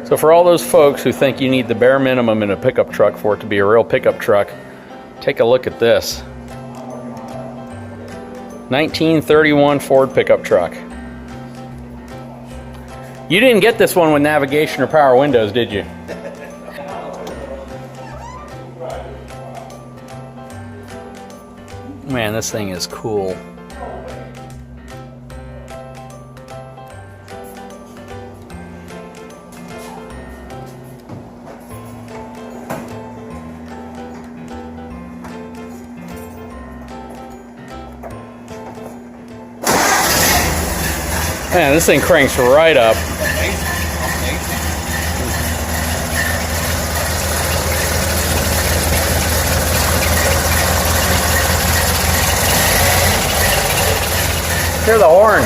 So for all those folks who think you need the bare minimum in a pickup truck for it to be a real pickup truck, take a look at this. 1931 Ford pickup truck. You didn't get this one with navigation or power windows, did you? Man, this thing is cool. Man, this thing cranks right up. Hear the horn.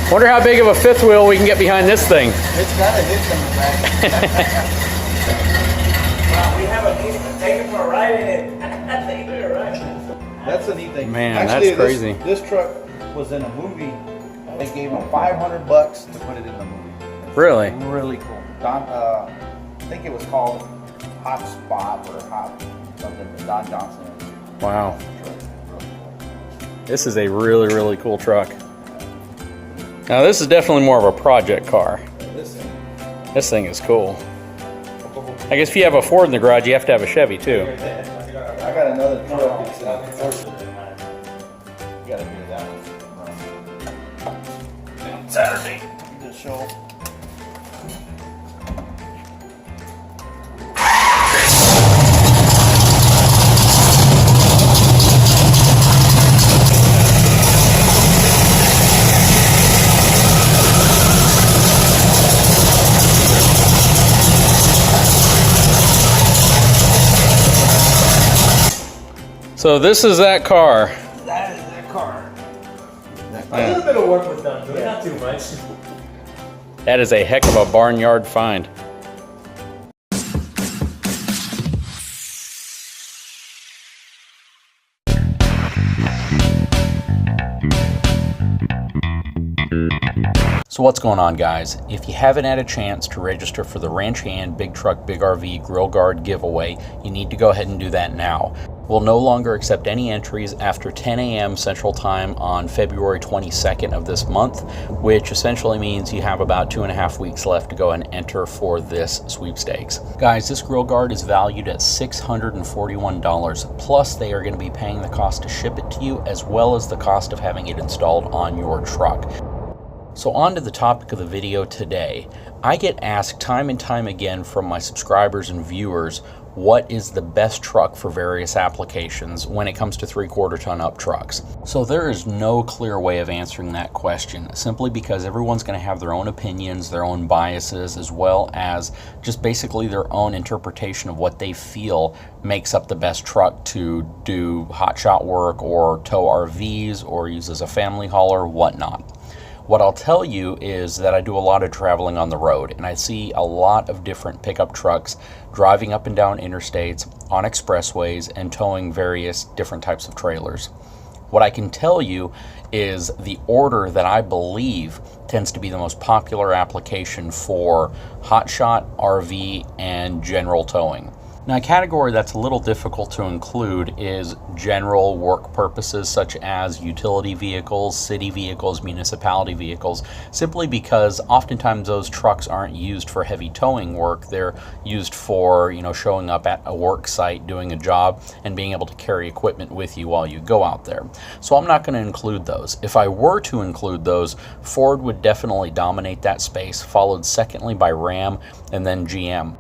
Wonder how big of a fifth wheel we can get behind this thing. It's got a hitch on the back. Wow, we have a piece to take it for a ride in it. Take it for a ride. That's a neat thing. Man, actually, that's crazy. This truck was in a movie. They gave him $500 to put it in the movie. Really? Really cool. I think it was called Hotspot or Hot something with Don Johnson. Wow. This is a really, really cool truck. Now this is definitely more of a project car. This thing is cool. I guess if you have a Ford in the garage, you have to have a Chevy too. I got another truck. It's you gotta do that one. Saturday. Just show. So this is that car. That is that car. A little bit of work was done to it, not too much. That is a heck of a barnyard find. So what's going on, guys? If you haven't had a chance to register for the Ranting Big Truck Big RV Grill Guard giveaway, you need to go ahead and do that now. We'll no longer accept any entries after 10 a.m. Central Time on February 22nd of this month, which essentially means you have about 2.5 weeks left to go and enter for this sweepstakes. Guys, this grill guard is valued at $641, plus they are going to be paying the cost to ship it to you, as well as the cost of having it installed on your truck. So on to the topic of the video today. I get asked time and time again from my subscribers and viewers, what is the best truck for various applications when it comes to 3/4 ton up trucks? So there is no clear way of answering that question, simply because everyone's going to have their own opinions, their own biases, as well as just basically their own interpretation of what they feel makes up the best truck to do hotshot work or tow RVs or use as a family hauler, whatnot. What I'll tell you is that I do a lot of traveling on the road, and I see a lot of different pickup trucks driving up and down interstates, on expressways, and towing various different types of trailers. What I can tell you is the order that I believe tends to be the most popular application for hotshot, RV, and general towing. Now, a category that's a little difficult to include is general work purposes such as utility vehicles, city vehicles, municipality vehicles, simply because oftentimes those trucks aren't used for heavy towing work. They're used for, showing up at a work site, doing a job, and being able to carry equipment with you while you go out there. So I'm not going to include those. If I were to include those, Ford would definitely dominate that space, followed secondly by Ram and then GM.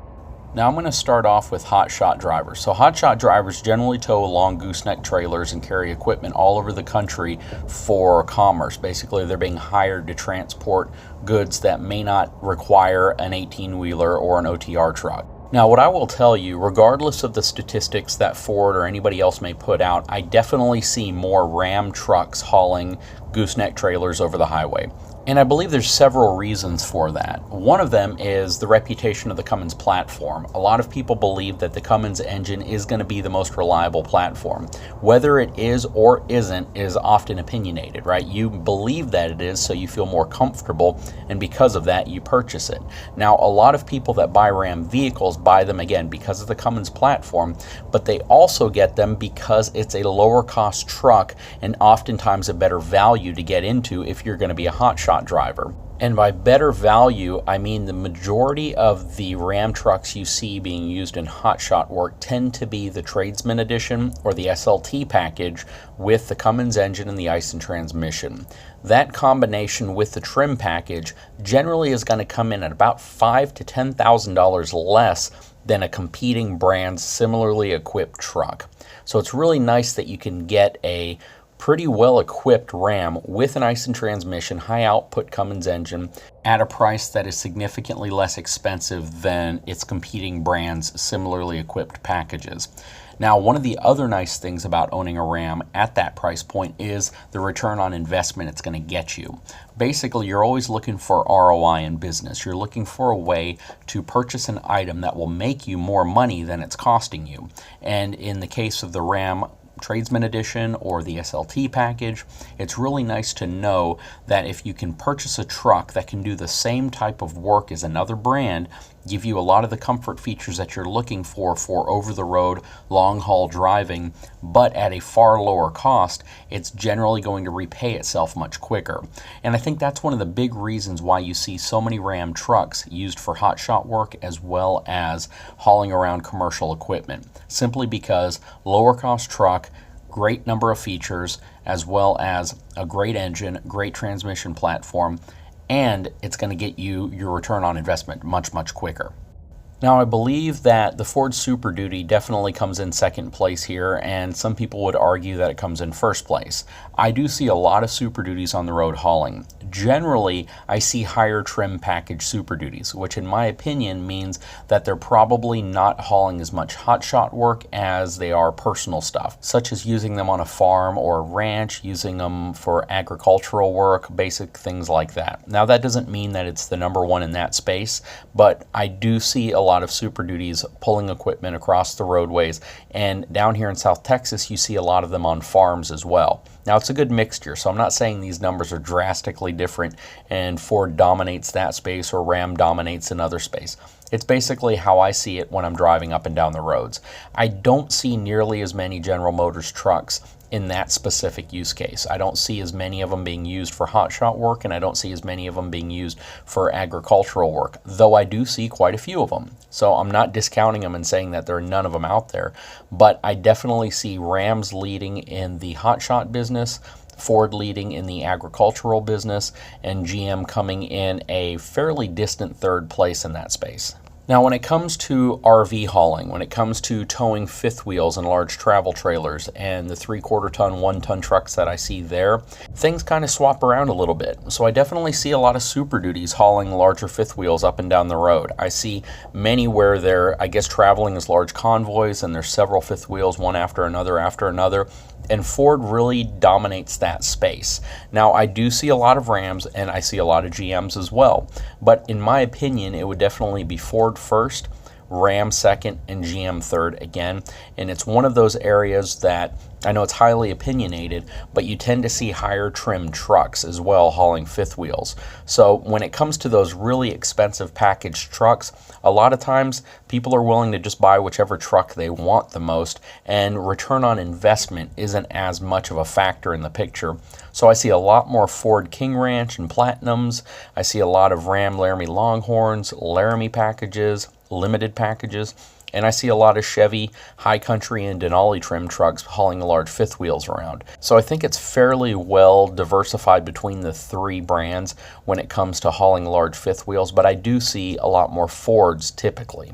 Now I'm going to start off with Hotshot Drivers. So Hotshot Drivers generally tow long gooseneck trailers and carry equipment all over the country for commerce. Basically, they're being hired to transport goods that may not require an 18-wheeler or an OTR truck. Now, what I will tell you, regardless of the statistics that Ford or anybody else may put out, I definitely see more Ram trucks hauling gooseneck trailers over the highway. And I believe there's several reasons for that. One of them is the reputation of the Cummins platform. A lot of people believe that the Cummins engine is going to be the most reliable platform. Whether it is or isn't is often opinionated, right? You believe that it is, so you feel more comfortable, and because of that, you purchase it. Now, a lot of people that buy Ram vehicles buy them, again, because of the Cummins platform, but they also get them because it's a lower cost truck and oftentimes a better value to get into if you're going to be a hotshot driver. And by better value, I mean the majority of the Ram trucks you see being used in hotshot work tend to be the Tradesman Edition or the SLT package with the Cummins engine and the Aisin transmission. That combination with the trim package generally is going to come in at about $5,000 to $10,000 less than a competing brand's similarly equipped truck. So it's really nice that you can get a pretty well-equipped Ram with an Aisin transmission, high-output Cummins engine at a price that is significantly less expensive than its competing brands' similarly equipped packages. Now, one of the other nice things about owning a Ram at that price point is the return on investment it's going to get you. Basically, you're always looking for ROI in business. You're looking for a way to purchase an item that will make you more money than it's costing you. And in the case of the Ram Tradesman Edition or the SLT package, it's really nice to know that if you can purchase a truck that can do the same type of work as another brand, give you a lot of the comfort features that you're looking for over-the-road, long-haul driving, but at a far lower cost, it's generally going to repay itself much quicker. And I think that's one of the big reasons why you see so many Ram trucks used for hotshot work as well as hauling around commercial equipment, simply because lower cost truck, great number of features, as well as a great engine, great transmission platform, and it's going to get you your return on investment much, much quicker. Now, I believe that the Ford Super Duty definitely comes in second place here, and some people would argue that it comes in first place. I do see a lot of Super Duties on the road hauling. Generally, I see higher trim package Super Duties, which in my opinion means that they're probably not hauling as much hotshot work as they are personal stuff, such as using them on a farm or a ranch, using them for agricultural work, basic things like that. Now, that doesn't mean that it's the number one in that space, but I do see a lot of Super Duties pulling equipment across the roadways, and down here in South Texas you see a lot of them on farms as well. Now, it's a good mixture, so I'm not saying these numbers are drastically different and Ford dominates that space or Ram dominates another space. It's basically how I see it when I'm driving up and down the roads. I don't see nearly as many General Motors trucks in that specific use case. I don't see as many of them being used for hotshot work, and I don't see as many of them being used for agricultural work, though I do see quite a few of them. So I'm not discounting them and saying that there are none of them out there, but I definitely see Rams leading in the hotshot business, Ford leading in the agricultural business, and GM coming in a fairly distant third place in that space. Now, when it comes to RV hauling, when it comes to towing fifth wheels and large travel trailers and the 3/4 ton, 1 ton trucks that I see there, things kind of swap around a little bit. So I definitely see a lot of Super Duties hauling larger fifth wheels up and down the road. I see many where they're, I guess, traveling as large convoys and there's several fifth wheels, one after another, and Ford really dominates that space. Now, I do see a lot of Rams and I see a lot of GMs as well, but in my opinion, it would definitely be Ford first, Ram second, and GM third again. And it's one of those areas that I know it's highly opinionated, but you tend to see higher trim trucks as well hauling fifth wheels. So when it comes to those really expensive packaged trucks, a lot of times people are willing to just buy whichever truck they want the most, and return on investment isn't as much of a factor in the picture. So I see a lot more Ford King Ranch and Platinums. I see a lot of Ram Laramie Longhorns, Laramie packages, limited packages, and I see a lot of Chevy, High Country, and Denali trim trucks hauling large fifth wheels around. So I think it's fairly well diversified between the three brands when it comes to hauling large fifth wheels, but I do see a lot more Fords typically.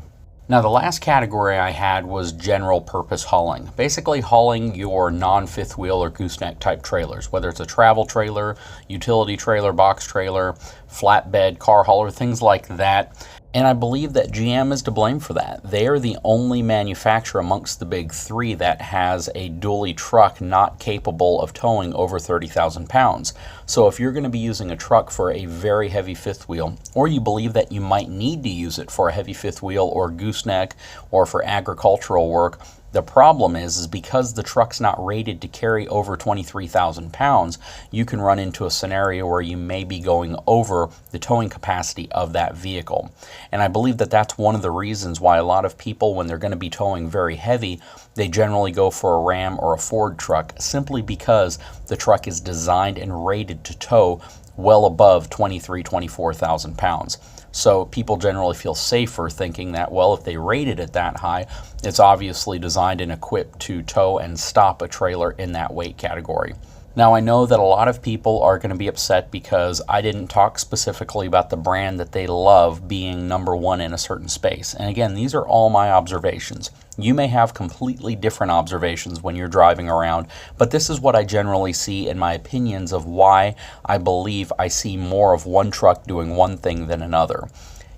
Now, the last category I had was general purpose hauling. Basically hauling your non-fifth wheel or gooseneck type trailers, whether it's a travel trailer, utility trailer, box trailer, flatbed, car hauler, things like that. And I believe that GM is to blame for that. They are the only manufacturer amongst the big three that has a dually truck not capable of towing over 30,000 pounds. So if you're going to be using a truck for a very heavy fifth wheel, or you believe that you might need to use it for a heavy fifth wheel or gooseneck or for agricultural work, the problem is because the truck's not rated to carry over 23,000 pounds, you can run into a scenario where you may be going over the towing capacity of that vehicle. And I believe that that's one of the reasons why a lot of people, when they're going to be towing very heavy, they generally go for a Ram or a Ford truck, simply because the truck is designed and rated to tow well above 24,000 pounds. So people generally feel safer thinking that, well, if they rated it that high, it's obviously designed and equipped to tow and stop a trailer in that weight category. Now, I know that a lot of people are going to be upset because I didn't talk specifically about the brand that they love being number one in a certain space. And again, these are all my observations. You may have completely different observations when you're driving around, but this is what I generally see in my opinions of why I believe I see more of one truck doing one thing than another.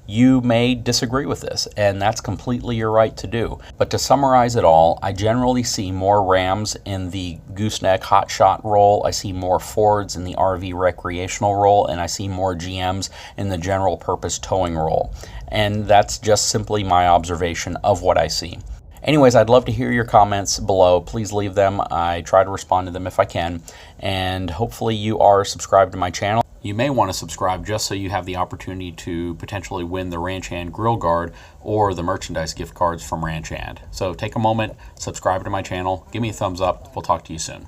You may disagree with this, and that's completely your right to do. But to summarize it all, I generally see more Rams in the gooseneck hotshot role, I see more Fords in the RV recreational role, and I see more GMs in the general purpose towing role. And that's just simply my observation of what I see. Anyways, I'd love to hear your comments below. Please leave them. I try to respond to them if I can. And hopefully you are subscribed to my channel. You may want to subscribe just so you have the opportunity to potentially win the Ranch Hand Grill Guard or the merchandise gift cards from Ranch Hand. So take a moment, subscribe to my channel, give me a thumbs up. We'll talk to you soon.